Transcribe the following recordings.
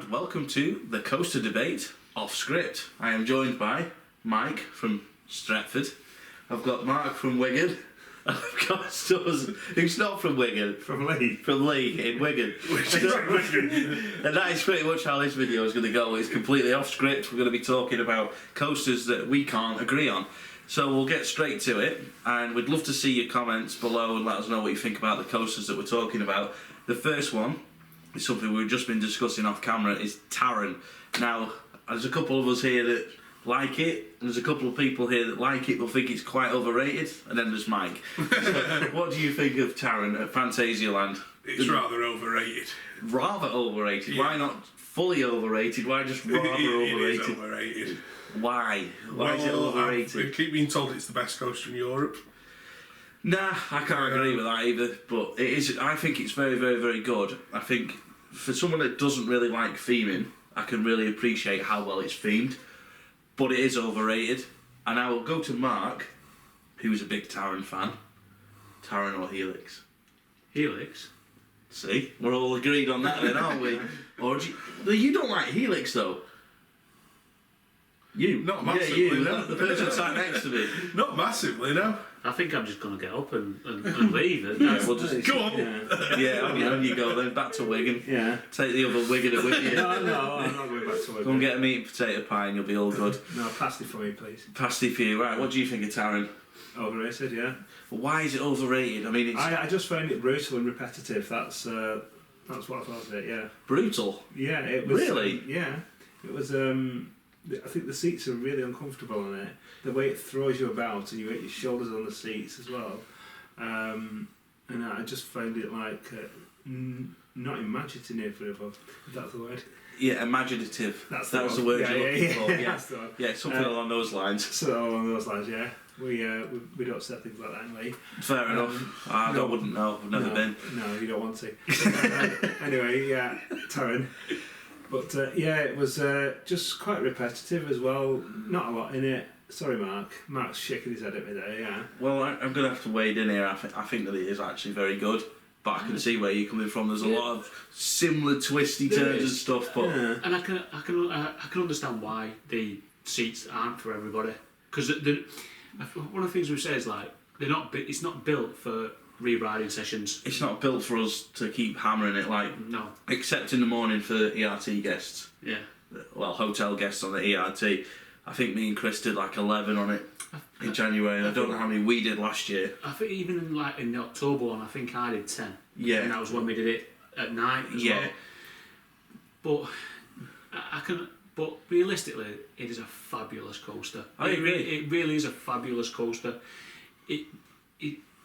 and welcome to the Coaster Debate off script. I am joined by Mike from Stretford. I've got Mark from Wigan. I've got Stuz, who's not from Wigan. From Lee. From Lee in Wigan. And that is pretty much how this video is going to go. It's completely off script. We're going to be talking about coasters that we can't agree on. So we'll get straight to it, and we'd love to see your comments below and let us know what you think about the coasters that we're talking about. The first one is something we've just been discussing off camera, is Taron. Now, there's a couple of us here that like it, and there's a couple of people here that like it but think it's quite overrated, and then there's Mike. So, what do you think of Taron at Phantasialand? It's rather overrated. Rather overrated? Yeah. Why not fully overrated? Why just rather overrated? It is overrated. Why? Why is it overrated? I keep being told it's the best coaster in Europe. Nah, I can't agree with that either, but it is. I think it's very, very, very good. I think for someone that doesn't really like theming, I can really appreciate how well it's themed, but it is overrated. And I will go to Mark, who's a big Taron fan. Taron or Helix? Helix? See, we're all agreed on that then, aren't we? Or you don't like Helix though? You? Not massively, yeah, you, no. The person sat next to me. Not massively, no. I think I'm just going to get up and leave it. Yeah, we'll just go on. Yeah, on you go then, back to Wigan. Yeah. Take the other Wigan with you. No, I'm not going back to Wigan. Go and get a meat and potato pie and you'll be all good. No, pasty for me, please. Pasty for you, right. What do you think of Taron? Overrated, yeah. Why is it overrated? I mean, it's... I just found it brutal and repetitive. That's what I thought of it, yeah. Brutal? Yeah, it was... Really? Yeah. It was... I think the seats are really uncomfortable on it. The way it throws you about and you get your shoulders on the seats as well. And I just found it like not imaginative, if that's the word. Yeah, imaginative. That's that was the word you're looking for. Yeah, that's the one. Yeah, something along those lines. So along those lines, yeah. We don't set things like that anyway. Fair enough. I wouldn't know. I've never been. No, you don't want to. Anyway, yeah, Taron. But yeah, it was just quite repetitive as well. Not a lot in it. Sorry, Mark. Mark's shaking his head at me there. Yeah. Well, I'm going to have to wade in here. I think that it is actually very good. But I can see where you're coming from. There's a lot of similar twisty turns and stuff. But and I can understand why the seats aren't for everybody. Because one of the things we say is like it's not built for re-riding sessions. It's not built for us to keep hammering it, like, no. Except in the morning for ERT guests. Yeah. Well, hotel guests on the ERT. I think me and Chris did like 11 on it in January. I don't know how many we did last year. I think even in the October one, I think I did 10. Yeah. And that was when we did it at night as well. But realistically, it is a fabulous coaster. I agree. It really is a fabulous coaster.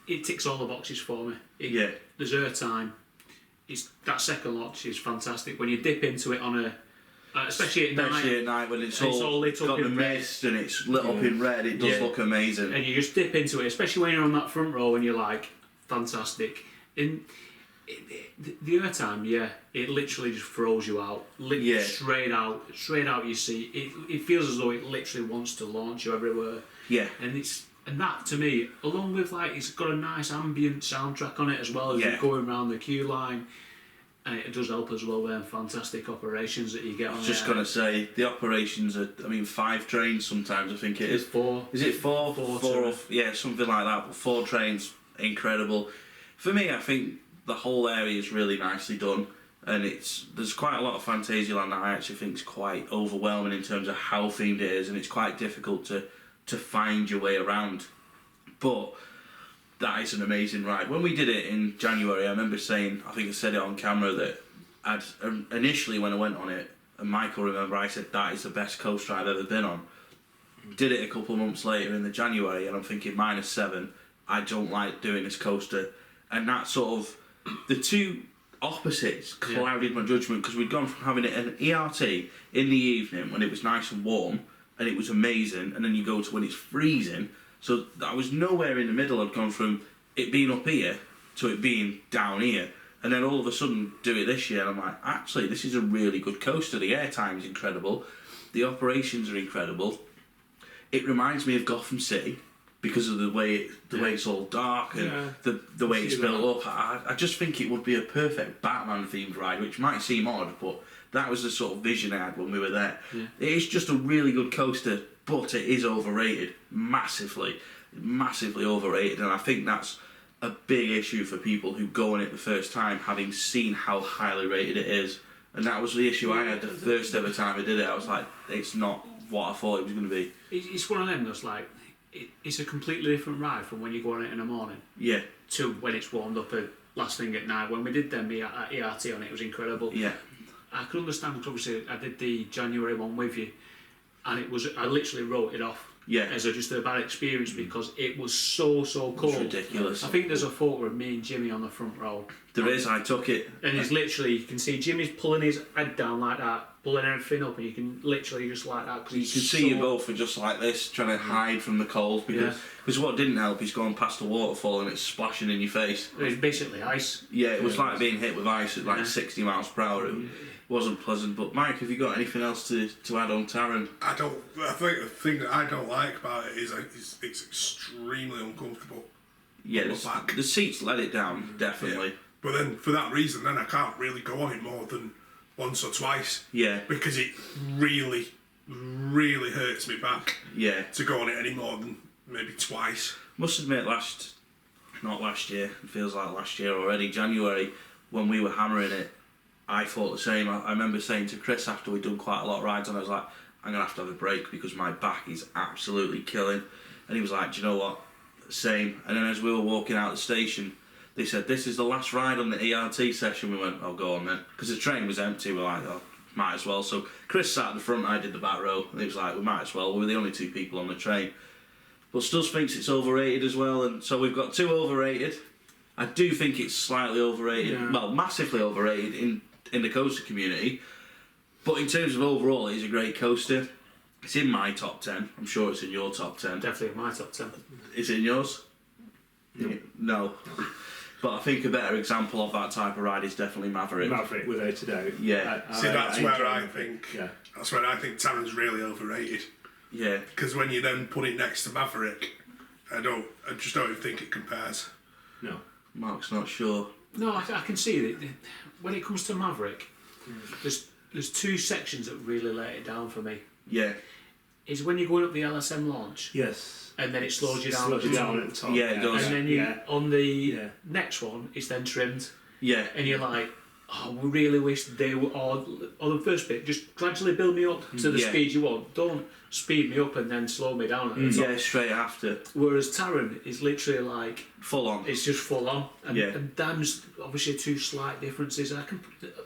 It ticks all the boxes for me. There's airtime. That second launch is fantastic. When you dip into it on especially at night when it's all lit up got in the mist and it's lit up in red, it does look amazing. And you just dip into it, especially when you're on that front row and you're like, fantastic. The airtime, it literally just throws you out, straight out your seat. It feels as though it literally wants to launch you everywhere. Yeah, and that to me, along with like it's got a nice ambient soundtrack on it as well as you're going around the queue line, and it does help as well with fantastic operations that you get on. I was just gonna say the operations are. I mean, 5 trains sometimes. I think it is 4. Is it 4? 4 yeah, something like that. But 4 trains, incredible. For me, I think the whole area is really nicely done, and there's quite a lot of Phantasialand that I actually think is quite overwhelming in terms of how themed it is, and it's quite difficult to find your way around. But that is an amazing ride. When we did it in January, I remember saying, I think I said it on camera, that initially when I went on it, and Michael remember, I said that is the best coaster I've ever been on. Did it a couple of months later in the January, and I'm thinking -7, I don't like doing this coaster. And that sort of, the two opposites clouded my judgment, because we'd gone from having it an ERT in the evening when it was nice and warm, and it was amazing, and then you go to when it's freezing. So I was nowhere in the middle. I'd gone from it being up here to it being down here, and then all of a sudden do it this year, and I'm like, actually, this is a really good coaster. The airtime is incredible, the operations are incredible. It reminds me of Gotham City because of the way it's all dark and the way it's built up. I just think it would be a perfect Batman themed ride, which might seem odd, but That was the sort of vision I had when we were there. Yeah. It is just a really good coaster, but it is overrated, massively overrated, and I think that's a big issue for people who go on it the first time, having seen how highly rated it is. And that was the issue I had the first ever time I did it. I was like, it's not what I thought it was going to be. It's one of them that's like, it's a completely different ride from when you go on it in the morning Yeah, to when it's warmed up at last thing at night. When we did them ERT on it, it was incredible. yeah, I can understand, because obviously I did the January one with you, and I literally wrote it off yeah. as just a bad experience because it was so cold. It's ridiculous. I think there's a photo of me and Jimmy on the front row. There is, I took it. And it's literally, you can see Jimmy's pulling his head down like that, pulling everything up, and you can literally just like that. Cause You can see you both are just like this, trying to hide from the cold, because what didn't help is going past the waterfall and it's splashing in your face. It's basically ice. Yeah, it was like being hit with ice at like Yeah. 60 miles per hour. It wasn't pleasant. But Mike, have you got anything else to add on Taron? I think the thing that I don't like about it is it's extremely uncomfortable. Yeah, Look back. the seats let it down, definitely. Yeah. But then for that reason, then I can't really go on it more than once or twice. Yeah, Because it really, really hurts me back yeah. to go on it any more than maybe twice. Must admit, not last year, it feels like last year already, January, when we were hammering it, I thought the same. I remember saying to Chris after we'd done quite a lot of rides, and I was like, I'm going to have a break because my back is absolutely killing. And he was like, do you know what? Same. And then as we were walking out the station, they said, this is the last ride on the ERT session. We went, oh, go on then. Because the train was empty. We're like, oh, might as well. So Chris sat at the front, I did the back row. And he was like, we might as well. We were the only two people on the train. But Stuz thinks it's overrated as well. And so we've got two overrated. I do think it's slightly overrated. Yeah. Well, massively overrated in the coaster community. But in terms of overall, it's a great coaster. It's in my top 10. I'm sure it's in your top 10. Definitely in my top 10. Is it in yours? No. No. But I think a better example of that type of ride is definitely Maverick. Maverick, without a doubt. Yeah. See, that's where enjoy I Maverick. think. Yeah. That's where I think Taron's really overrated. Yeah. Because when you then put it next to Maverick, I just don't even think it compares. No. Mark's not sure. No, I can see that when it comes to Maverick, there's two sections that really let it down for me. Yeah. Is when you're going up the LSM launch, Yes. and then it slows you down. Slows you down at the top. Yeah, it does. And then you on the Yeah. next one, it's then trimmed, Yeah. and you're like, oh, we really wish they were on the first bit. Just gradually build me up to the Yeah. speed you want. Don't speed me up and then slow me down at the top. Yeah, straight after. Whereas Taron is literally like, Full on. it's just full on. And, Yeah. and them's obviously two slight differences.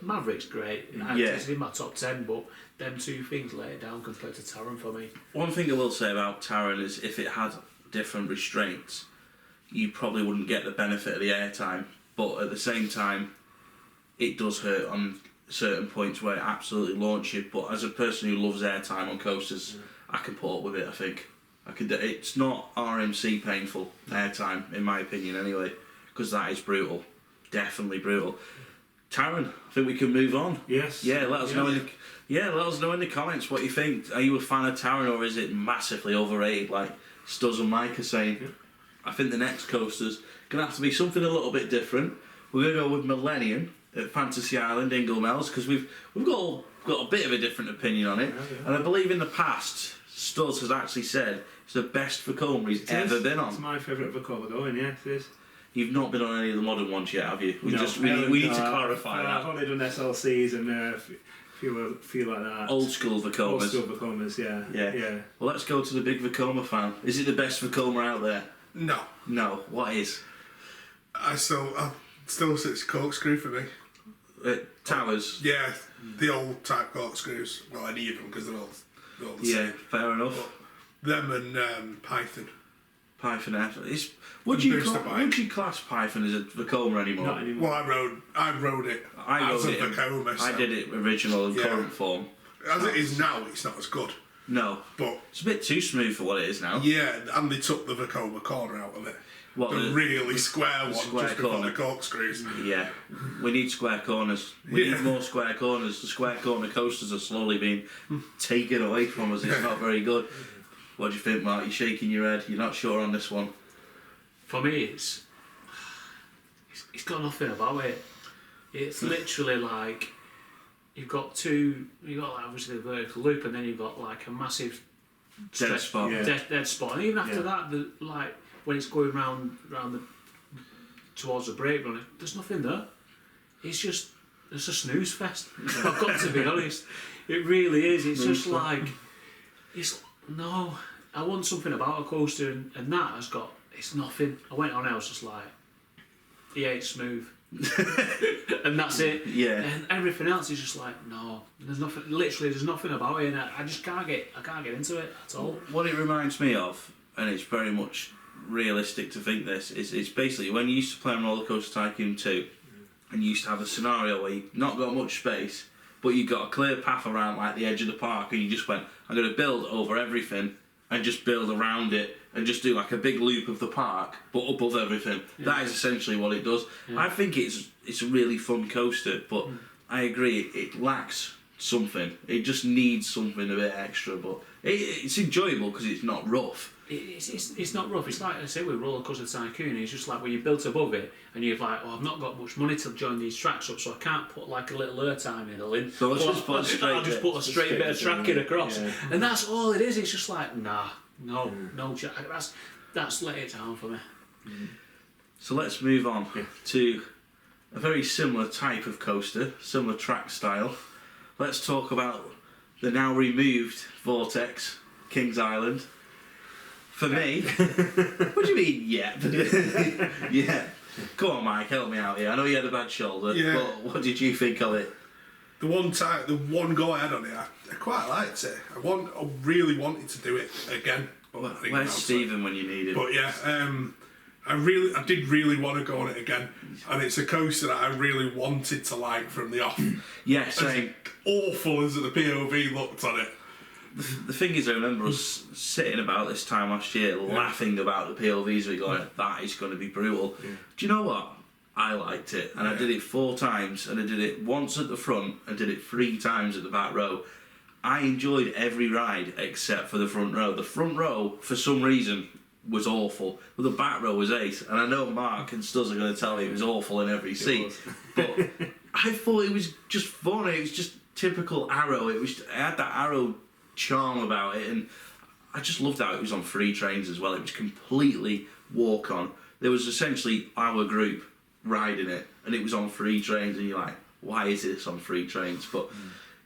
Maverick's great. Yeah. It's in my top 10, but them two things let it down compared to Taron for me. One thing I will say about Taron is if it had different restraints, you probably wouldn't get the benefit of the airtime. But at the same time, it does hurt on certain points where it absolutely launches you. But as a person who loves airtime on coasters, I can put up with it, I think. It's not RMC painful airtime, in my opinion, anyway, because that is brutal. Definitely brutal. Taron, I think we can move on. Yes. Yeah, let us know in the comments what you think. Are you a fan of Taron, or is it massively overrated, like Stuz and Mike are saying? Yeah. I think the next coaster's going to have to be something a little bit different. We're going to go with Millennium at Phantasialand, Inglemells, because we've got a bit of a different opinion on it. Yeah. And I believe in the past, Stuz has actually said it's the best Vekoma he's ever been It's on. my favourite Vekoma going, yes, it is. You've not been on any of the modern ones yet, have you? We No, need to clarify I've that. only done SLCs and feel like that. Old school Vekomas. Old school Vekomas, yeah. Well, let's go to the big Vekoma fan. Is it the best Vekoma out there? No. No. What is? I still say it's corkscrew for me. Towers. Yeah, the old type corkscrews. Well, any of them because they're all the Yeah, same. fair enough. Them and Python. Python F. Would you Booster bike. would you class Python as a Vekoma anymore? Not anymore. Well, I rode it I as rode a it. Vekoma. I did it original and Yeah. current form. As it is now, it's not as good. No, But it's a bit too smooth for what it is now. yeah, and they took the Vekoma corner out of it. What, the really square one, square just before corner. the corkscrews. Yeah, we need square corners. We Yeah. need more square corners. The square corner coasters are slowly being taken away from us. It's not very good. What do you think, Mark? You're shaking your head. You're not sure on this one. For me, it's got nothing about it. It's literally like you've got like obviously the vertical loop, and then you've got like a massive Dead spot. Yeah. dead spot, and even after that, like when it's going round towards the brake run, there's nothing there. It's a snooze fest. I've got to be honest. It really is. It's just like I want something about a coaster, and that has got. It's nothing. I went on, I was just like, yeah, it's smooth. And that's it. Yeah. And everything else is just like, no, there's nothing. Literally, there's nothing about it, and I just can't get into it at all. What it reminds me of, and it's very much realistic to think this, is it's basically when you used to play on Roller Coaster Tycoon 2, and you used to have a scenario where you've not got much space, but you've got a clear path around like the edge of the park, and you just went, I'm going to build over everything and just build around it and just do like a big loop of the park but above everything. Yeah. That is essentially what it does. Yeah. I think it's a really fun coaster, but I agree it lacks something. It just needs something a bit extra, but it's enjoyable because it's not rough. It's not rough. It's like I say with Roller Coaster Tycoon. It's just like when you built above it and you're like, I've not got much money to join these tracks up, so I can't put like a little airtime in. So I'll just put I'll just put a straight bit of tracking across, and that's all it is. It's just like no, that's let it down for me. So let's move on to a very similar type of coaster, similar track style. Let's talk about the now removed Vortex, Kings Island. For me, what do you mean, yeah? Yeah. Come on, Mike, help me out here. I know you had a bad shoulder, but what did you think of it? The one go I had on it, I quite liked it. I really wanted to do it again. Where's Stephen when you need him? But yeah, I did really want to go on it again, and it's a coaster that I really wanted to like from the off. Yeah, same. As awful as the POV looked on it. The thing is, I remember us sitting about this time last year laughing about the POVs. We going, that is going to be brutal. Yeah. Do you know what? I liked it, and I did it 4 times, and I did it once at the front, and did it 3 times at the back row. I enjoyed every ride except for the front row. The front row, for some reason, was awful, but the back row was ace. And I know Mark and Stuz are going to tell me it was awful in every seat, but I thought it was just fun. It was just typical Arrow. It had that Arrow charm about it, and I just loved how it was on 3 trains as well. It was completely walk on. There was essentially our group riding it, and it was on 3 trains, and you're like, why is this on 3 trains? But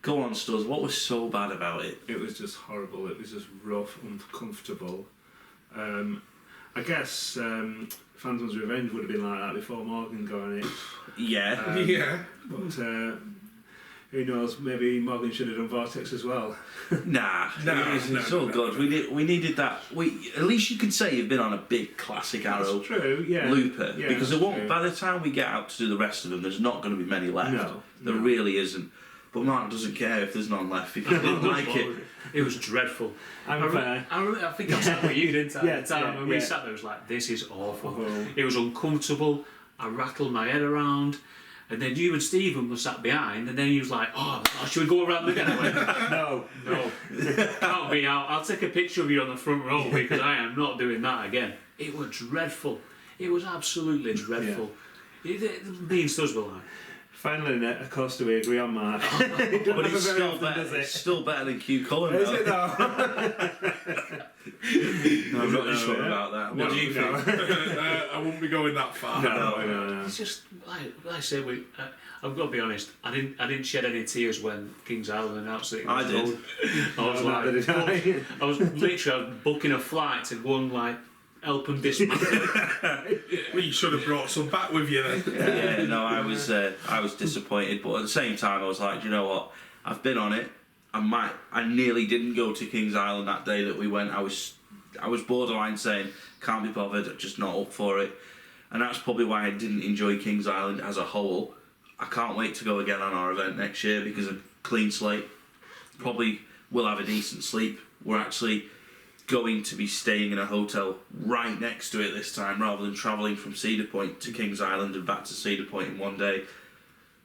go on, Stuz, what was so bad about it? It was just horrible. It was just rough, uncomfortable. I guess Phantom's Revenge would have been like that before Morgan got on it. Yeah. But who knows, maybe Morgan should have done Vortex as well. Nah, it's all good. We needed that. At least you could say you've been on a big classic Arrow looper, because it won't. By the time we get out to do the rest of them, there's not going to be many left. There really isn't. But Mark doesn't care if there's none left because he didn't like it. It was dreadful. I think I sat with you, didn't I? At the time, and we sat there, it was like, this is awful. It was uncomfortable. I rattled my head around. And then you and Stephen were sat behind, and then he was like, oh, should we go around again? I went, no, count me out. I'll take a picture of you on the front row because I am not doing that again. It was dreadful. It was absolutely dreadful. Me and Stuz were like... Finally, of course, do we agree on Mark? But it's still better than Q Cullen. Is it though? No, I'm not sure about that. What do you think? I wouldn't be going that far. No. It's just like I say. I've got to be honest. I didn't shed any tears when Kings Island announced it. I did. I was literally booking a flight to go and like help them dismantle. Well, you should have brought some back with you then. Yeah, no, I was disappointed, but at the same time, I was like, you know what? I've been on it. I nearly didn't go to Kings Island that day that we went. I was borderline saying, can't be bothered, just not up for it. And that's probably why I didn't enjoy Kings Island as a whole. I can't wait to go again on our event next year because of clean slate. Probably will have a decent sleep. We're actually going to be staying in a hotel right next to it this time rather than travelling from Cedar Point to Kings Island and back to Cedar Point in one day.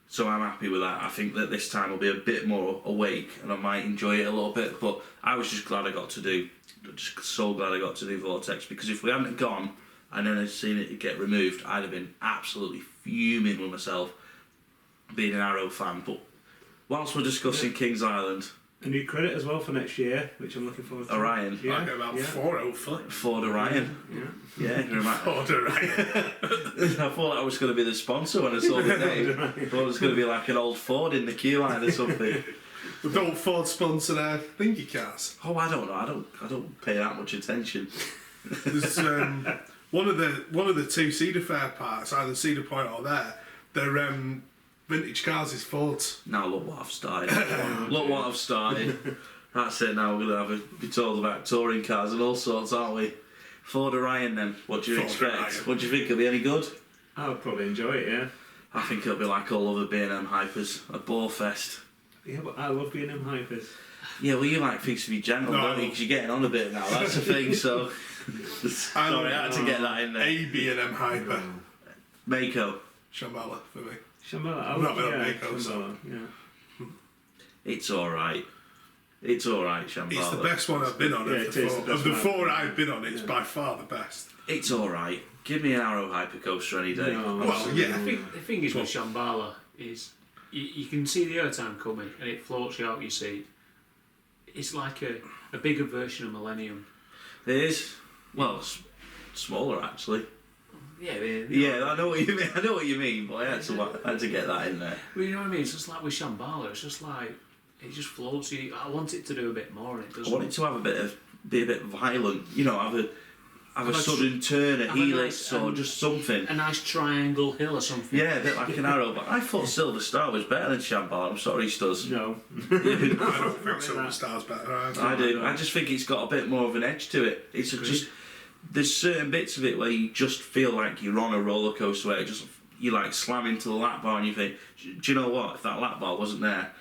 So I'm happy with that. I think that this time I'll be a bit more awake and I might enjoy it a little bit, but I was just so glad I got to do Vortex, because if we hadn't gone and then I'd seen it get removed, I'd have been absolutely fuming with myself being an Arrow fan. But Whilst we're discussing Kings Island, a new credit as well for next year, which I'm looking forward to. Orion. I get about 4 hopefully. Ford Orion. Yeah. Ford Orion. I thought that was going to be the sponsor when I saw the name. I thought it was going to be like an old Ford in the queue line or something. Don't Ford sponsor their thingy cars? Oh, I don't know. I don't pay that much attention. There's one of the two Cedar Fair parks, either Cedar Point or there. They're vintage cars is Fords. Now look what I've started. Look what I've started. That's it. Now we're going to be told about touring cars and all sorts, aren't we? Ford Orion then. What do you expect? Orion. What do you think? It'll be any good? I'll probably enjoy it. Yeah. I think it'll be like all other B&M Hypers, a bore fest. Yeah, but I love B&M Hypers. Yeah, well, you like things to be general, don't you? Because you're getting on a bit now. That's the thing. So, sorry, I had to get that in there. A B&M Hyper. Mako. Shambhala for me. Shambhala. I've not been on Mako, so. Yeah. It's all right. It's all right, Shambhala. It's the best one I've been on. Yeah, Of the four I've been on, it's Yeah. by far the best. It's all right. Give me an Arrow Hyper Coaster any day. No, Well, yeah. I think the thing is with Shambhala is you can see the airtime coming and it floats you out your seat. It's like a bigger version of Millennium. It is. Well, smaller actually. Yeah, Yeah, I know what you mean. I know what you mean, but I had to get that in there. Well, you know what I mean? It's just like with Shambhala. It's just like it just floats you. I want it to do a bit more, and it doesn't. I want it to have be a bit violent. You know, have a Have a sudden turn, a have a helix, nice- or just something. a nice triangle hill or something. Yeah, a bit like an arrow. But I thought Silver Star was better than Shambhala. I'm sorry, Stuz. No. I don't think Silver Star's better. I do. I just think it's got a bit more of an edge to it. It's just there's certain bits of it where you just feel like you're on a roller coaster where you like slam into the lap bar and you think, do you know what? If that lap bar wasn't there,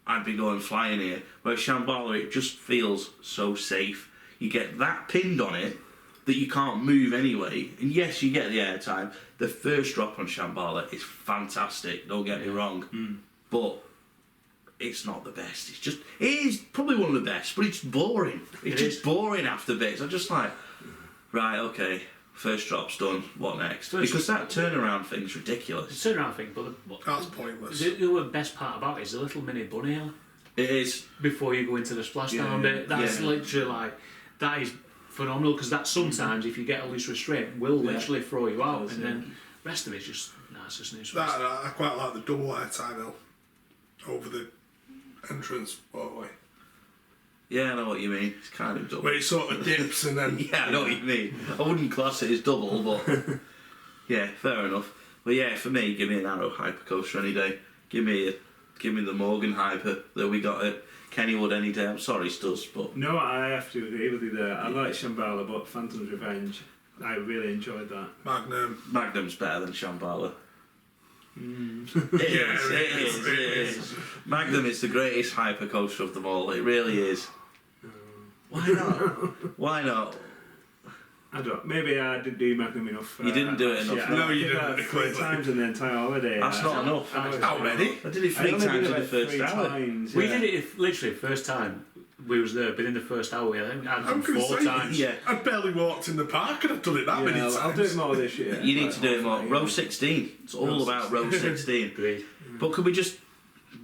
I'd be going flying here. Whereas Shambhala, it just feels so safe. You get that pinned on it that you can't move anyway. And yes, you get the airtime. The first drop on Shambhala is fantastic. Don't get me wrong, but it's not the best. It is probably one of the best, but it's boring. It's just boring after bits. I'm just like, right, okay, first drop's done. What next? Because that turnaround thing's ridiculous. The turnaround thing, but That's pointless. the best part about it is the little mini bunny hill It is. before you go into the splashdown bit. That's literally like that is phenomenal because that sometimes if you get a loose restraint will literally throw you out, and then the rest of it's just it's just news. I quite like the double airtime hill over the entrance walkway. Yeah, I know what you mean. It's kind of double. Where it sort of dips and then. Yeah, I know what you mean. I wouldn't class it as double, but yeah, fair enough. But yeah, for me, give me an Arrow Hyper Coaster any day. Give me the Morgan Hyper that we got at Kennywood any day. I'm sorry, Stuz, but No, I have to agree with you there. I like Shambhala, but Phantom's Revenge, I really enjoyed that. Magnum's better than Shambhala. It is. Magnum is the greatest hyper coaster of them all. It really is. Why not? Why not? I don't. Maybe I didn't do Magnum enough. You didn't do it enough. Yeah, No, I you did didn't, that 3 times in the entire holiday. That's not enough. How many? I did it 3 times in the first hour. We did it literally first time we was there, but in the first hour I think I I'm done gonna 4 say, times. Yeah. I barely walked in the park and I've done it that many times. I'll do it more this year. You need to do it more. Row 16. It's all about row 16. Agreed. But could we just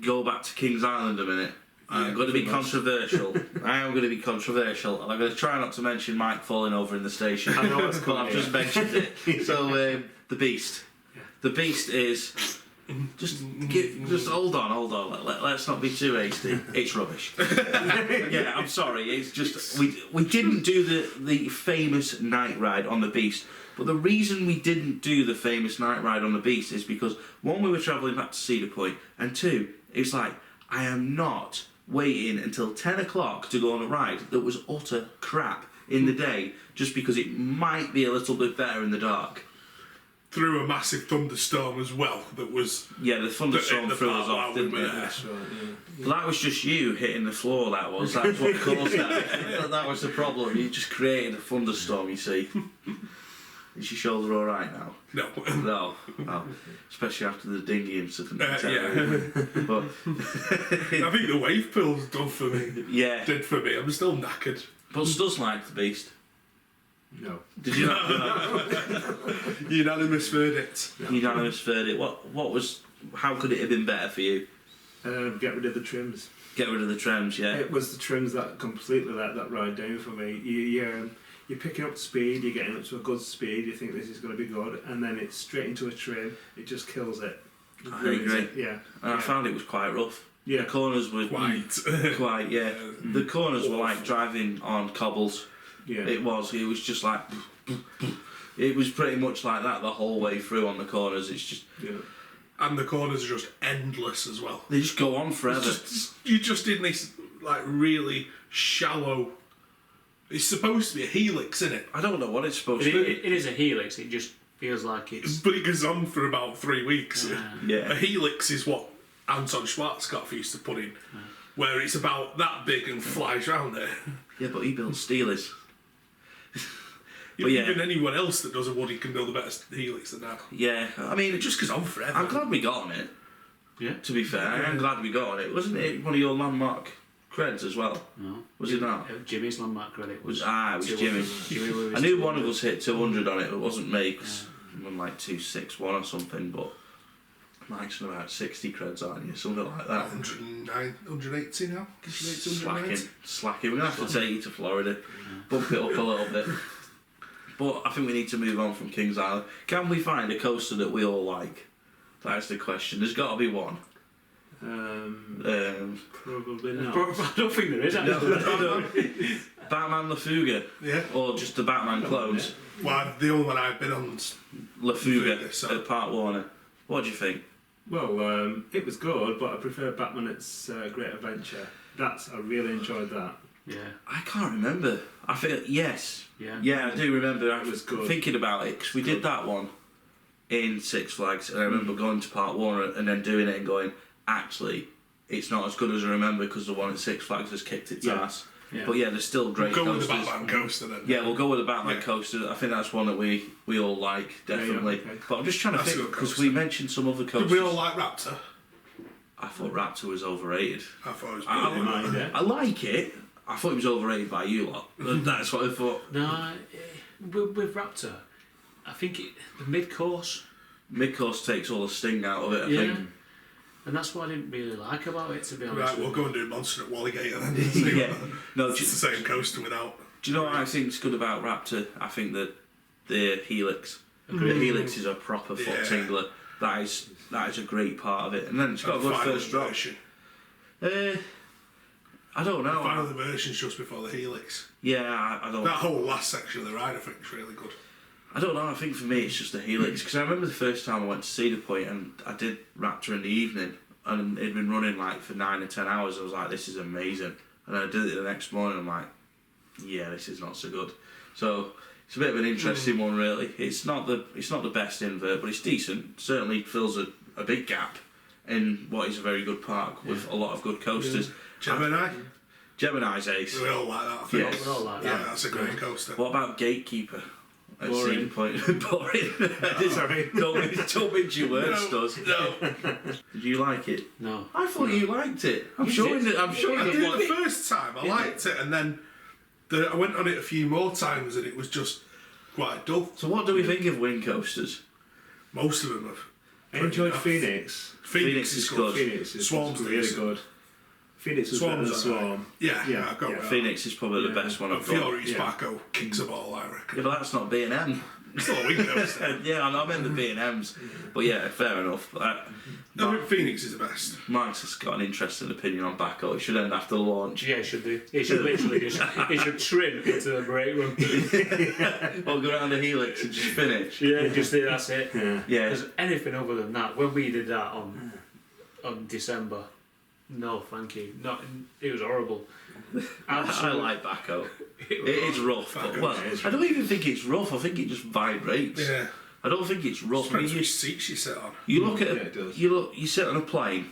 go back to Kings Island a minute? I'm going to be controversial. I am going to be controversial, and I'm going to try not to mention Mike falling over in the station. I know it's but I've just mentioned it. So the Beast. The Beast is just hold on. Let's not be too hasty. It's rubbish. Yeah, I'm sorry. It's just we didn't do the famous night ride on the Beast. But the reason we didn't do the famous night ride on the Beast is because 1, we were travelling back to Cedar Point, and 2, it's like I am not waiting until 10 o'clock to go on a ride that was utter crap in the day just because it might be a little bit better in the dark. Through a massive thunderstorm as well that was... Yeah, the thunderstorm threw us off, didn't it? That's right, yeah. That was just you hitting the floor, that was what caused that. That was the problem. You just created a thunderstorm, you see. Is your shoulder alright now? No. No. Oh. Especially after the dinghy incident. Yeah. But I think the wave pool's done for me. yeah. Did for me. I'm still knackered. But Stuz liked the Beast. No. Did you not? Unanimous verdict. Unanimous verdict. How could it have been better for you? Get rid of the trims. Get rid of the trims, yeah. It was the trims that completely let that ride down for me. You're picking up speed, you're getting up to a good speed, you think this is going to be good, and then it's straight into a trim, it just kills it. I agree. Yeah. And I found it was quite rough. Yeah. The corners were quite, yeah. The corners were like driving on cobbles. Yeah. It was just like, it was pretty much like that the whole way through on the corners. It's just, and the corners are just endless as well. they just go on forever. You're just in this like really shallow. It's supposed to be a helix, isn't it? I don't know what it's supposed to be. It is a helix. It just feels like it's. But it goes on for about 3 weeks. Yeah. A helix is what Anton Schwarzkopf used to put in, where it's about that big and flies round there. Yeah, but he builds Steelers. Even anyone else that does a woody can build a better helix than that. Yeah, I mean, It just goes on forever. I'm glad we got on it. Yeah. To be fair, I'm glad we got on it. Wasn't it one of your landmark creds as well? No. Was it not? Jimmy's landmark credit It was Jimmy. Jimmy I knew one of us hit 200 on it, but it wasn't me, because I'm like 261 or something, but Mike's on about 60 creds, aren't you? Something like that. 109, 180 now? Slacking. We're going to have to take you to Florida, bump it up a little bit. But I think we need to move on from Kings Island. Can we find a coaster that we all like? That's the question. There's got to be one. Probably not. I don't think there is. Actually. Batman La Fuga. Yeah. Or just the Batman clones. Well, the only one I've been on is La Fuga Fuga, so- at Park Warner. What do you think? Well, it was good, but I prefer Batman It's Great Adventure. I really enjoyed that. Yeah. I can't remember. I feel yes. Yeah. Yeah, I do remember. I It was good. thinking about it because we did that one in Six Flags, and I remember going to Park Warner and then doing it and going, actually, it's not as good as I remember because the one at Six Flags has kicked its ass. Yeah. But yeah, there's still great Go coasters. with the Batman coaster then. Yeah, we'll go with the Batman Yeah. coaster. I think that's one that we all like, definitely. okay. But I'm just trying to That's a think good because coaster. we mentioned some other Did coasters. we all like Raptor? I thought Raptor was overrated. I thought it was I, brilliant. I like it. I thought it was overrated by you lot. That's what I thought. No, with Raptor, I think the mid-course. Mid-course takes all the sting out of it, I Yeah. think. And that's what I didn't really like about it, to be honest. Right, with we'll you. go and do Monster at Walligator then. Yeah. No, It's the same coaster without. do you know what I think's good about Raptor? I think that the Helix. The Helix is a proper foot Yeah. tingler. That is a great part of it. And then it's got a the good final first drop. version. I don't know. Final version's just before the Helix. Yeah, I don't. That whole last section of the ride I think is really good. I don't know. I think for me it's just the Helix because I remember the first time I went to Cedar Point and I did Raptor in the evening and it'd been running like for 9 or 10 hours. I was like, this is amazing. And I did it the next morning. I'm like, yeah, this is not so good. So it's a bit of an interesting one, really. It's not the best invert, but it's decent. Certainly fills a big gap in what is a very good park with a lot of good coasters. Gemini? Gemini's ace. We all like that, I think. Yeah. We're all like Yeah, that. that's a great coaster. What about Gatekeeper? At Boring. Cedar Point. Boring. Sorry. Don't mince your words, Stuz. No. Did you like it? No. I thought you liked it. I'm You sure. did. I'm sure I you did did. the first time, I liked it, and then I went on it a few more times and it was just quite dull. So what do we think of Wing Coasters? Most of them have. I enjoyed enough. Phoenix. Phoenix is good. Phoenix is Swarm's really decent. good. Phoenix was better than Swarm's Swarm. Yeah, Yeah, I've got yeah. that. Phoenix is probably the Yeah. best one And I've got. Fiore's Yeah. Paco kicks a ball, I reckon. Yeah, but that's not B&M. It's not a wing coaster. Yeah, I meant the B&Ms. But yeah, fair enough. I think Phoenix is the best. Mark's has got an interesting opinion on Baco. It should end after the launch. Yeah, it should do. It should literally just. It should trim into the break room. Or go around the Helix and just finish. Yeah, just that's it. Yeah. Yeah. Because anything other than that, when we did that on December, no, thank you. Not. It was horrible. I Absolutely. like Baco. It It is rough, but well, I don't even think it's rough. I think it just vibrates. Yeah. I don't think it's rough. I mean, Depends which seats you sit on. you look at Yeah, it does. you sit on a plane.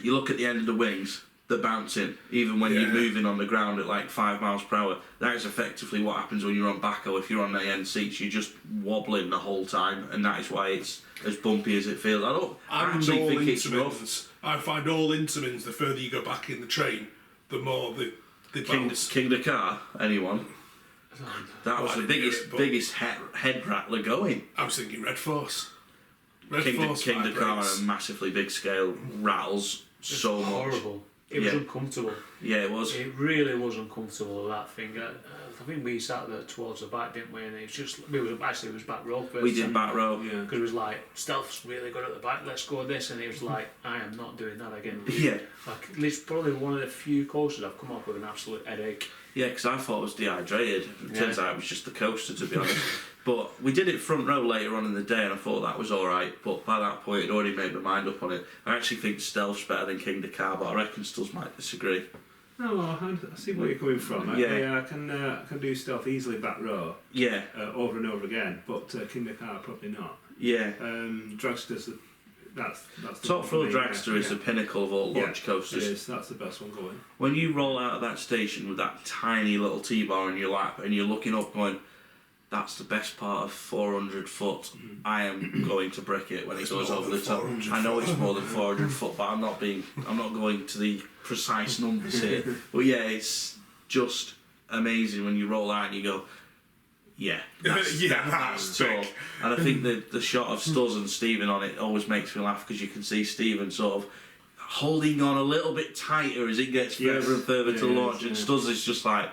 You look at the end of the wings. They're bouncing, even when you're Yeah. moving on the ground at like 5 miles per hour. That is effectively what happens when you're on Baco. If you're on the end seats, you're just wobbling the whole time, and that is why it's as bumpy as it feels. I don't And actually all think it's rough. Intamins. I find all Intamins, the further you go back in the train, the more they bounce. King Dakar, anyone? That was I the didn't hear biggest it, but- biggest head rattler going. I was thinking Red Force. Red King Force Dakar on vibrates. a massively big scale rattles so much. Horrible. It was uncomfortable. Yeah, it was. It really was uncomfortable, that thing. I think we sat there towards the back, didn't we? And it was just, it was back row first. We did back row. Yeah. Because it was like, stealth's really good at the back, let's go this. And it was like, I am not doing that again. Yeah. Like, it's probably one of the few coasters I've come up with an absolute headache. Yeah, because I thought I was dehydrated. It turns out it was just the coaster, to be honest. But we did it front row later on in the day, and I thought that was alright. But by that point, I'd already made my mind up on it. I actually think Stealth's better than King Dakar, but I reckon Stuz might disagree. No, well, I see where you're coming from. I can do Stealth easily back row. Yeah. Over and over again, but King Dakar probably not. Yeah. Dragster's that's the Top Thrill Dragster is the pinnacle of all launch coasters. It is. That's the best one going. When you roll out of that station with that tiny little T-bar in your lap and you're looking up going, that's the best part of 400 foot. I am going to brick it when it goes over the top. I know it's more than 400 foot, but I'm not going to the precise numbers here. But yeah, it's just amazing when you roll out and you go, that's tall. And I think the shot of Stuz and Stephen on it always makes me laugh because you can see Stephen sort of holding on a little bit tighter as it gets further and further to launch, and Stuz is just like,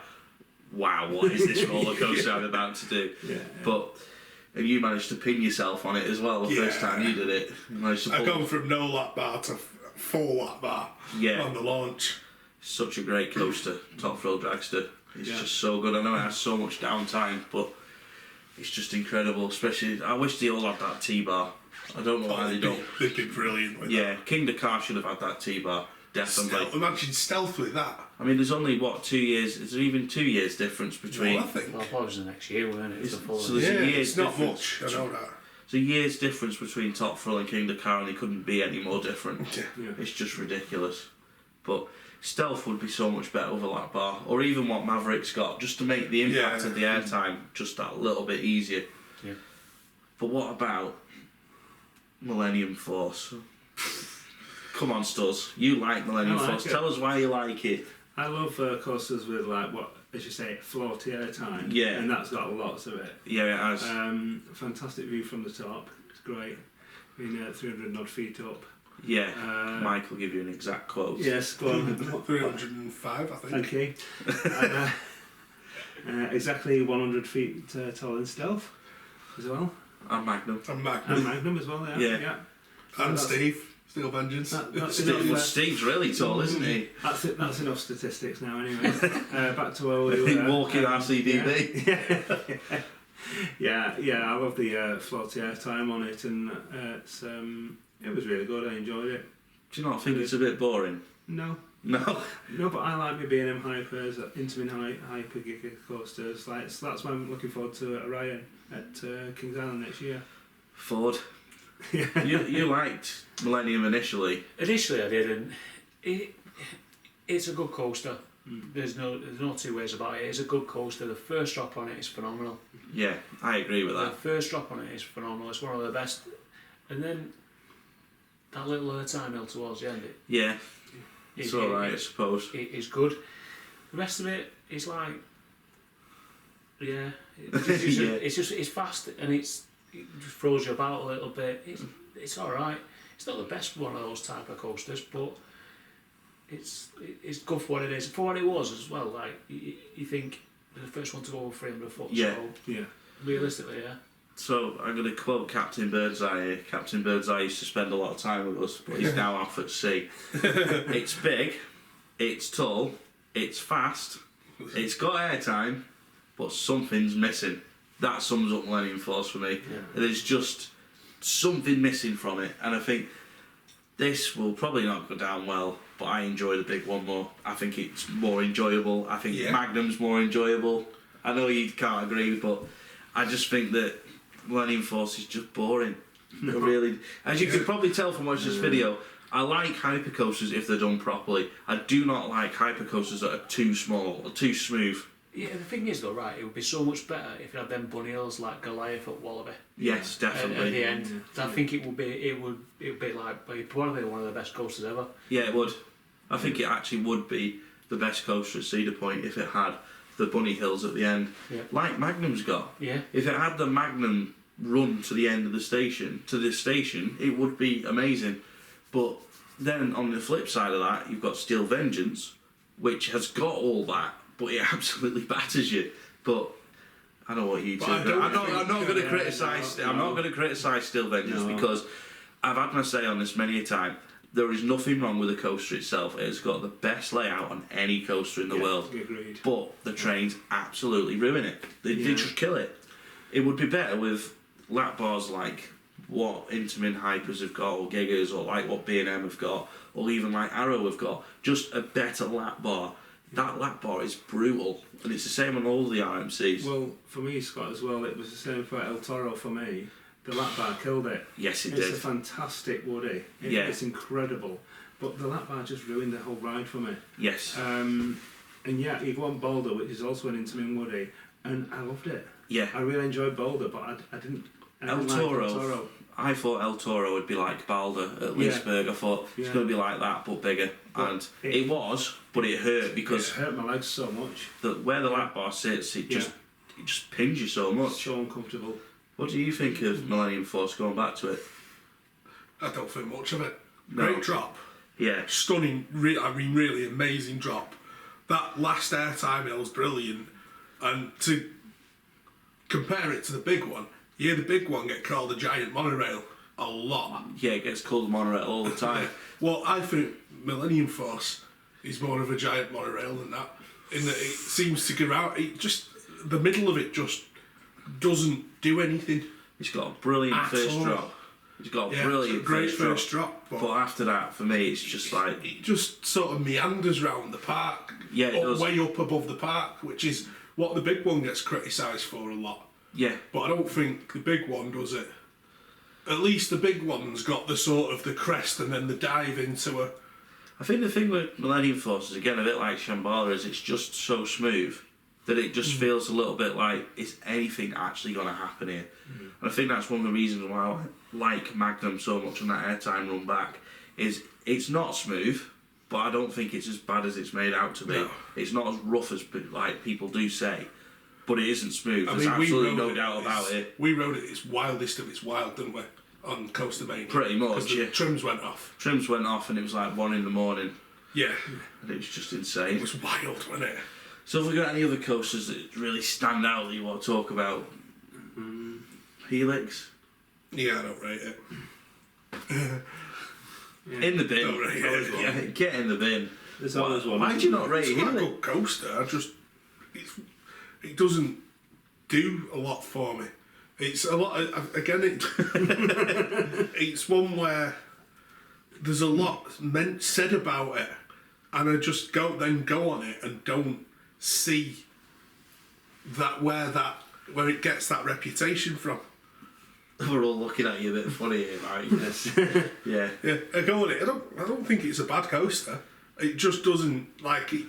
wow, what is this roller coaster I'm about to do? And you managed to pin yourself on it as well the first time you did it. I've gone from no lap bar to full lap bar on the launch. Such a great coaster, Top Thrill Dragster. It's just so good. I know it has so much downtime, but it's just incredible. Especially, I wish they all had that T-bar. I don't know why they don't. They'd be brilliant with that. King Dakar should have had that T-bar. Definitely. Imagine Stealth with that. I mean, there's only, 2 years? Is there even 2 years difference between... Well, I think. Well, probably was the next year, weren't it? So there's a year's it's not difference. much, I know that. There's a year's difference between Top Thrill and King Dakar, and they couldn't be any more different. Yeah. It's just ridiculous. But Stealth would be so much better with a lap bar, or even what Maverick's got, just to make the impact of the airtime just that little bit easier. Yeah. But what about Millennium Force? Come on, Stuz. You like Millennium Force. Tell us why you like it. I love coasters with, like, what, as you say, floaty airtime. Yeah. And that's got lots of it. Yeah, it has. Fantastic view from the top. It's great. Being 300 odd feet up. Yeah. Mike will give you an exact quote. Yes, go on. 305, I think. Thank you. Exactly 100 feet taller than Stealth as well. And Magnum. And Magnum as well, yeah. And Steve. Steel Vengeance. Steve's really tall, isn't he? That's enough statistics now, anyway. Back to where we were. Walking RCDB. Yeah, I love the floaty airtime on it, and it was really good. I enjoyed it. Do you not think it's a bit boring? No, but I like my B&M Hypers, Intamin Hyper Giga coasters. So that's why I'm looking forward to Orion at Kings Island next year. Ford. you liked Millennium initially. Initially I did, and it's a good coaster. There's no two ways about it. It's a good coaster. The first drop on it is phenomenal. Yeah, I agree with that. The first drop on it is phenomenal. It's one of the best. And then that little airtime hill towards the end. It's alright, I suppose. It's good. The rest of it is like, it's fast, and it just throws you about a little bit. It's alright. It's not the best one of those type of coasters, but it's good for what it is. For what it was as well, like, you think the first one to go over 300 foot. Yeah. So realistically, yeah. So I'm going to quote Captain Birdseye here. Captain Birdseye used to spend a lot of time with us, but he's now off at sea. It's big, it's tall, it's fast, it's got airtime, but something's missing. That sums up Millennium Force for me. Yeah. There's just something missing from it, and I think this will probably not go down well, but I enjoy the big one more. I think it's more enjoyable. I think Magnum's more enjoyable. I know you can't agree, but I just think that Millennium Force is just boring. Really, as you can probably tell from watching this video, I like hyper coasters if they're done properly. I do not like hyper coasters that are too small or too smooth. Yeah, the thing is though, right, it would be so much better if it had them bunny hills like Goliath at Wallaby. Yes, definitely. At the end, I think it would be like probably one of the best coasters ever. Yeah, it would. I think it actually would be the best coaster at Cedar Point if it had the bunny hills at the end, like Magnum's got. Yeah. If it had the Magnum run to the end of the station, it would be amazing. But then on the flip side of that, you've got Steel Vengeance, which has got all that, but it absolutely batters you. But I don't know what you two. I'm not going to criticise. I'm not going to criticise Steel Vengeance because I've had my say on this many a time. There is nothing wrong with the coaster itself. It's got the best layout on any coaster in the world. Agreed. But the trains absolutely ruin it. They just kill it. It would be better with lap bars like what Intamin Hypers have got, or Gigas, or like what B&M have got, or even like Arrow have got. Just a better lap bar. That lap bar is brutal, and it's the same on all the RMCs. Well, for me, Scott, as well, it was the same for El Toro for me. The lap bar killed it. Yes, it did. did. It's a fantastic Woody. It's incredible. But the lap bar just ruined the whole ride for me. Yes. And yeah, you go on Boulder, which is also an Intamin Woody, and I loved it. Yeah. I really enjoyed Boulder, but I didn't El Toro. I thought El Toro would be like Balder at Leesburg. I thought it's going to be like that, but bigger. But and it was, but it hurt because it hurt my legs so much. Where the lap bar sits, it just pins you so much. It's so uncomfortable. What do you think of Millennium Force going back to it? I don't think much of it. No. Great drop. Yeah. Stunning, really amazing drop. That last airtime hill was brilliant. And to compare it to the big one, the big one get called a giant monorail a lot. Yeah, it gets called a monorail all the time. Well, I think Millennium Force is more of a giant monorail than that. In that it seems to go out, the middle of it just doesn't do anything. It's got a brilliant first drop. It's got a brilliant first drop. But after that, for me, it's just like... It just sort of meanders round the park. Yeah, it does. Way up above the park, which is what the big one gets criticised for a lot. Yeah. But I don't think the big one does it. At least the big one's got the sort of the crest and then the dive into a... I think the thing with Millennium Force is, again, a bit like Shambhala, is it's just so smooth that it just feels a little bit like, is anything actually going to happen here? And I think that's one of the reasons why I like Magnum so much on that airtime run back, is it's not smooth, but I don't think it's as bad as it's made out to be. No. It's not as rough as like people do say, but it isn't smooth. There's absolutely no doubt about it. We rode it its wildest of its wild, didn't we? On Coaster Mania. Pretty much, the trims went off. Trims went off and it was like 1 a.m. Yeah. And it was just insane. It was wild, wasn't it? So have we got any other coasters that really stand out that you want to talk about? Helix? Yeah, I don't rate it. In the bin. Don't rate it. Yeah, get in the bin. There's always one. Why do you not rate It's Helix? not a good coaster. It doesn't do a lot for me. It's a lot. Again, it's one where there's a lot said about it, and I just go on it and don't see where it gets that reputation from. We're all looking at you a bit funny here, right? Yes. Yeah. Yeah, I go on it. I don't think it's a bad coaster. It just doesn't like it,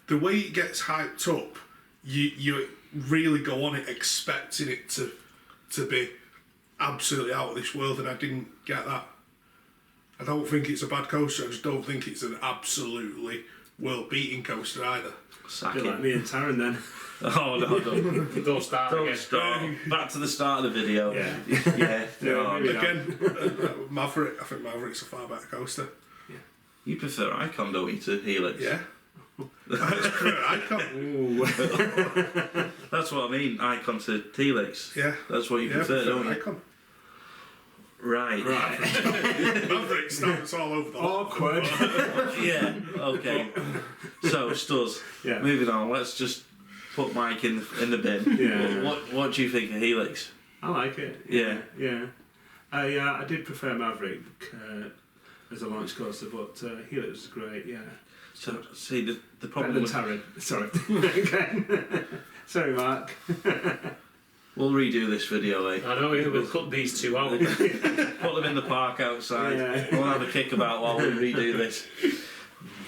the way it gets hyped up. You really go on it expecting it to be absolutely out of this world, and I didn't get that. I don't think it's a bad coaster. I just don't think it's an absolutely world-beating coaster either. Sack Bit like me and Taron then. Oh no! Don't start Don't again. start. Back to the start of the video. Yeah. Yeah. No, Again, Maverick. I think Maverick's a far better coaster. you prefer Icon, don't you, to Helix? Yeah. Icon. Ooh. That's what I mean. Icon to Helix. Yeah. That's what you prefer, don't you? Icon. Right. Maverick stamps all over the Awkward. Yeah. Okay. So Stuz. Yeah. Moving on. Let's just put Mike in the bin. Yeah. What do you think of Helix? I like it. Yeah. Yeah. I did prefer Maverick as a launch coaster, but Helix was great. Yeah. So see the problem Better with than Taron. Sorry. Again. Sorry, Mark. we'll redo this video, eh? I know, we'll cut these two out. Put them in the park outside. Yeah. We'll have a kickabout while we redo this.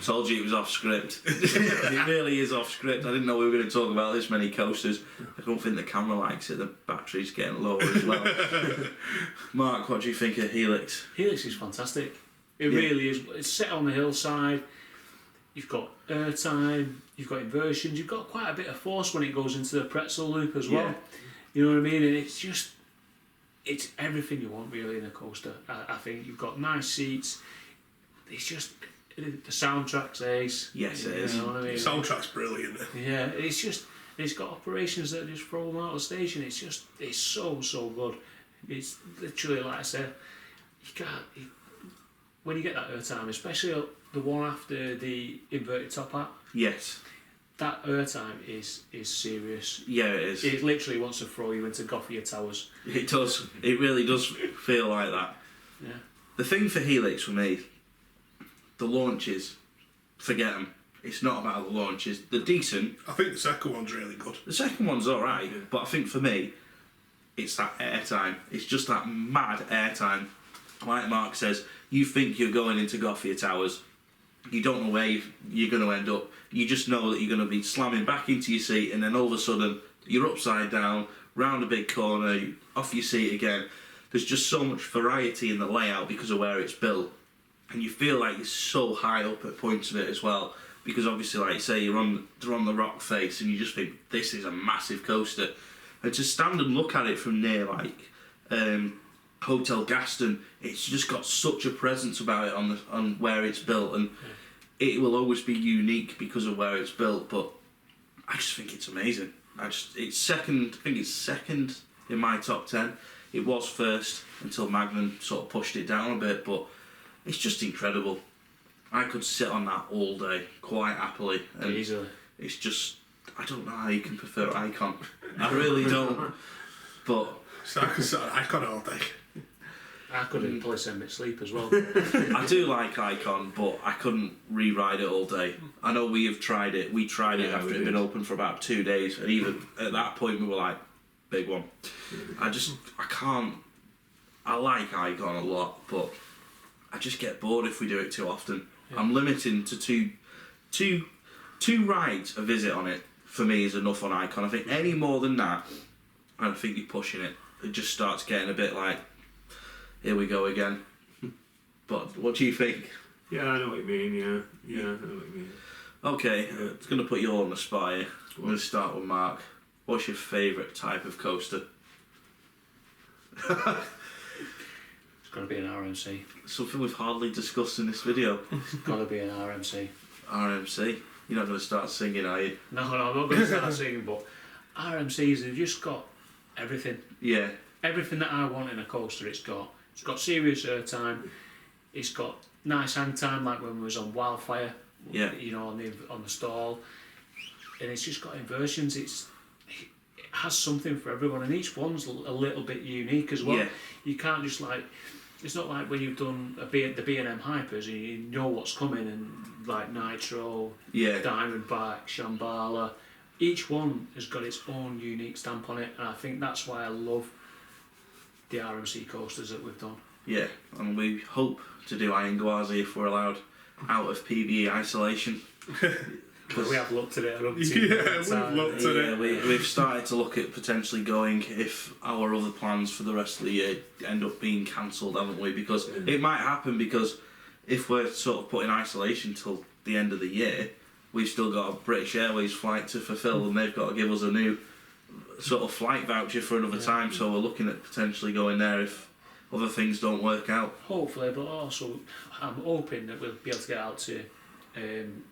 Told you it was off script. It really is off script. I didn't know we were going to talk about this many coasters. I don't think the camera likes it. The battery's getting lower as well. Mark, what do you think of Helix? Helix is fantastic. It really is. It's set on the hillside. You've got airtime, you've got inversions, you've got quite a bit of force when it goes into the pretzel loop as well. Yeah. You know what I mean? And it's everything you want really in a coaster. I think you've got nice seats. it's just the soundtrack's ace. Yes, it is. You know what I mean? The soundtrack's brilliant. Yeah, it's got operations that just throw them out of the station. It's so good. It's literally, like I said, when you get that airtime, especially the one after the inverted top hat. Yes. That airtime is serious. Yeah, it is. It literally wants to throw you into Gothia Towers. It does. It really does feel like that. Yeah. The thing for Helix for me, the launches, forget them. It's not about the launches. They're decent. I think the second one's really good. The second one's alright, but I think for me, it's that airtime. It's just that mad airtime. Like Mark says, you think you're going into Gothia Towers. You don't know where you're going to end up. You just know that you're going to be slamming back into your seat, and then all of a sudden, you're upside down, round a big corner, off your seat again. There's just so much variety in the layout because of where it's built. And you feel like you're so high up at points of it as well. Because obviously, like you say, they're on the rock face, and you just think, this is a massive coaster. And to stand and look at it from near, like, Hotel Gaston, it's just got such a presence about it on where it's built, and it will always be unique because of where it's built. But I just think it's amazing. It's second. I think it's second in my top 10. It was first until Magnum sort of pushed it down a bit, but it's just incredible. I could sit on that all day quite happily. And easily. It's just, I don't know how you can prefer Icon. I really don't. But So I could sit on Icon all day. I could probably send me to sleep as well. I do like Icon, but I couldn't re-ride it all day. I know we have tried it. We tried it after it had been open for about 2 days, and even at that point we were like, big one. I can't. I like Icon a lot, but I just get bored if we do it too often. Yeah. I'm limiting to two rides a visit on it. For me, is enough on Icon. I think any more than that, and I think you're pushing it. It just starts getting a bit like, here we go again. But what do you think? Yeah, I know what you mean. Yeah, I know what you mean. Okay, it's going to put you all on the spot here. I'm going to start with Mark. What's your favourite type of coaster? It's got to be an RMC. Something we've hardly discussed in this video. It's got to be an RMC. RMC? You're not going to start singing, are you? No, I'm not going to start singing, but RMCs have just got everything. Yeah. Everything that I want in a coaster, it's got. It's got serious airtime. It's got nice hang time, like when we was on Wildfire. Yeah. You know, on the stall, and it's just got inversions. It has something for everyone, and each one's a little bit unique as well. Yeah. You can't just like. It's not like when you've done the B&M Hypers, and you know what's coming, and like Nitro, Diamondback, Shambhala. Each one has got its own unique stamp on it, and I think that's why I love the RMC coasters that we've done. Yeah, and we hope to do Iron Gwazi if we're allowed out of PBE isolation. We have looked at it. We've looked at it. We've started to look at potentially going if our other plans for the rest of the year end up being cancelled, haven't we? Because it might happen, because if we're sort of put in isolation till the end of the year, we've still got a British Airways flight to fulfil, and they've got to give us a new sort of flight voucher for another time, so we're looking at potentially going there if other things don't work out. Hopefully, but also I'm hoping that we'll be able to get out to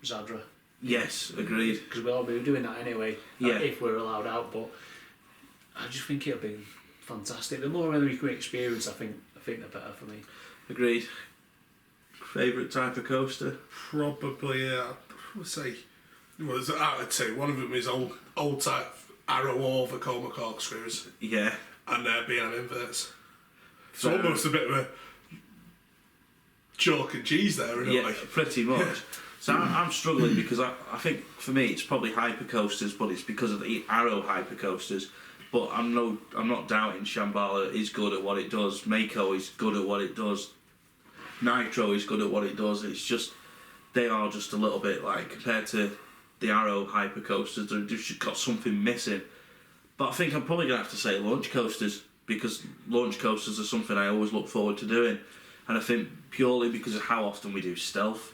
Zadra. Yes, agreed. Because we'll be doing that anyway, if we're allowed out. But I just think it'll be fantastic. The more we can experience, I think the better for me. Agreed. Favourite type of coaster? Probably, I would say, well, there's out of two. One of them is old type Arrow or Vekoma corkscrews. Yeah. And B&M inverts. It's almost a bit of a chalk and cheese there, isn't it? Yeah, pretty much. So I'm struggling because I think for me it's probably hyper coasters, but it's because of the Arrow hyper coasters. But I'm not doubting Shambhala is good at what it does. Mako is good at what it does. Nitro is good at what it does. It's just they are just a little bit like, compared to the Arrow hyper coasters, they've just got something missing. But I think I'm probably gonna have to say launch coasters, because launch coasters are something I always look forward to doing, and I think purely because of how often we do Stealth,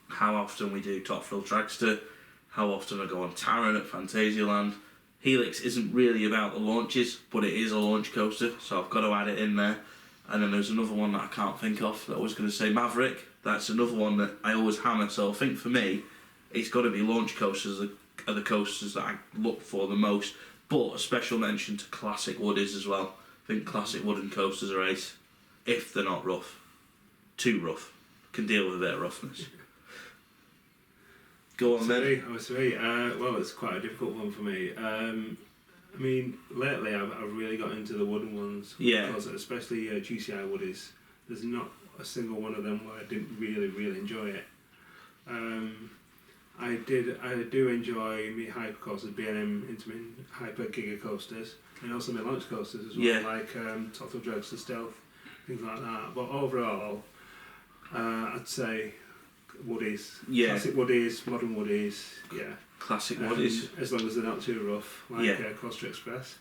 how often we do Top Thrill Dragster, how often I go on Taron at Phantasialand. Helix isn't really about the launches, but it is a launch coaster, so I've got to add it in there. And then there's another one that I can't think of that I was going to say, Maverick. That's another one that I always hammer. So I think for me, it's got to be launch coasters are the coasters that I look for the most. But a special mention to classic woodies as well. I think classic wooden coasters are ace, if they're not rough. Too rough. Can deal with a bit of roughness. Go on then. Well, it's quite a difficult one for me. I mean, lately I've really got into the wooden ones. Yeah. Because especially GCI woodies. There's not a single one of them where I didn't really enjoy it. I do enjoy my hyper coasters, B&M Hyper Coasters, and also my launch coasters as well, like Total Dragster Stealth, things like that. But overall, I'd say woodies, classic woodies, modern woodies, classic woodies. As long as they're not too rough, like Coaster Express.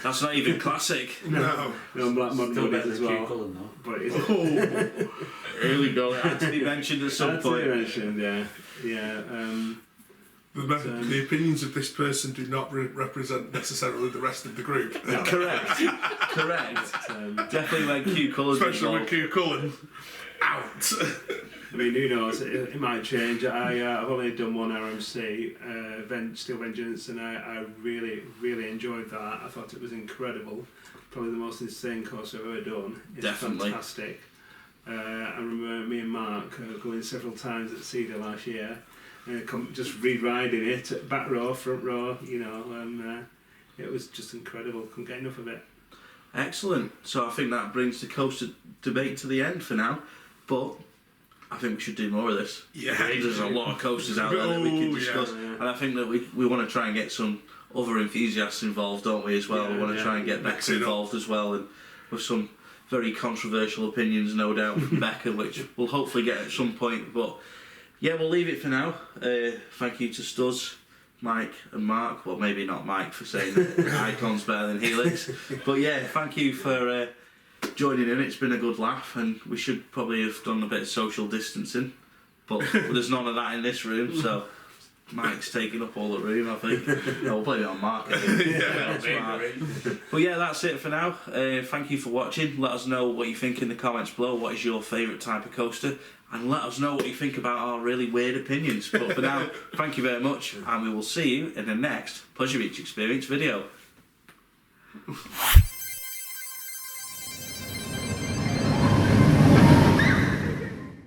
That's not even classic. No, black modern Still woodies as well. Cullen, though. But is it? Here we go. It had to be mentioned at some point. The opinions of this person do not represent necessarily the rest of the group. No. Correct. Definitely when Q Cullen's especially with Q Cullen out. I mean, who knows? It might change. I've only done one RMC, Steel Vengeance, and I really enjoyed that. I thought it was incredible. Probably the most insane course I've ever done. It's Definitely fantastic. I remember me and Mark going several times at Cedar last year, just re-riding it, back row, front row, and it was just incredible. Couldn't get enough of it. Excellent. So I think that brings the coaster debate to the end for now, but I think we should do more of this. Yeah. There's a lot of coasters out there that we can discuss, and I think that we want to try and get some other enthusiasts involved, don't we, as well? We want to try and get Becca involved as well, and with some very controversial opinions, no doubt, from Becca, which we'll hopefully get at some point. But yeah, we'll leave it for now. Thank you to Stuz, Mike and Mark. Well, maybe not Mike for saying Icon's better than Helix. But yeah, thank you for joining in. It's been a good laugh, and we should probably have done a bit of social distancing, but there's none of that in this room, so Mike's taking up all the room, I think. No, we'll blame it on Mark. But yeah, that's it for now. Thank you for watching. Let us know what you think in the comments below. What is your favourite type of coaster? And let us know what you think about our really weird opinions. But for now, thank you very much, and we will see you in the next Pleasure Beach Experience video.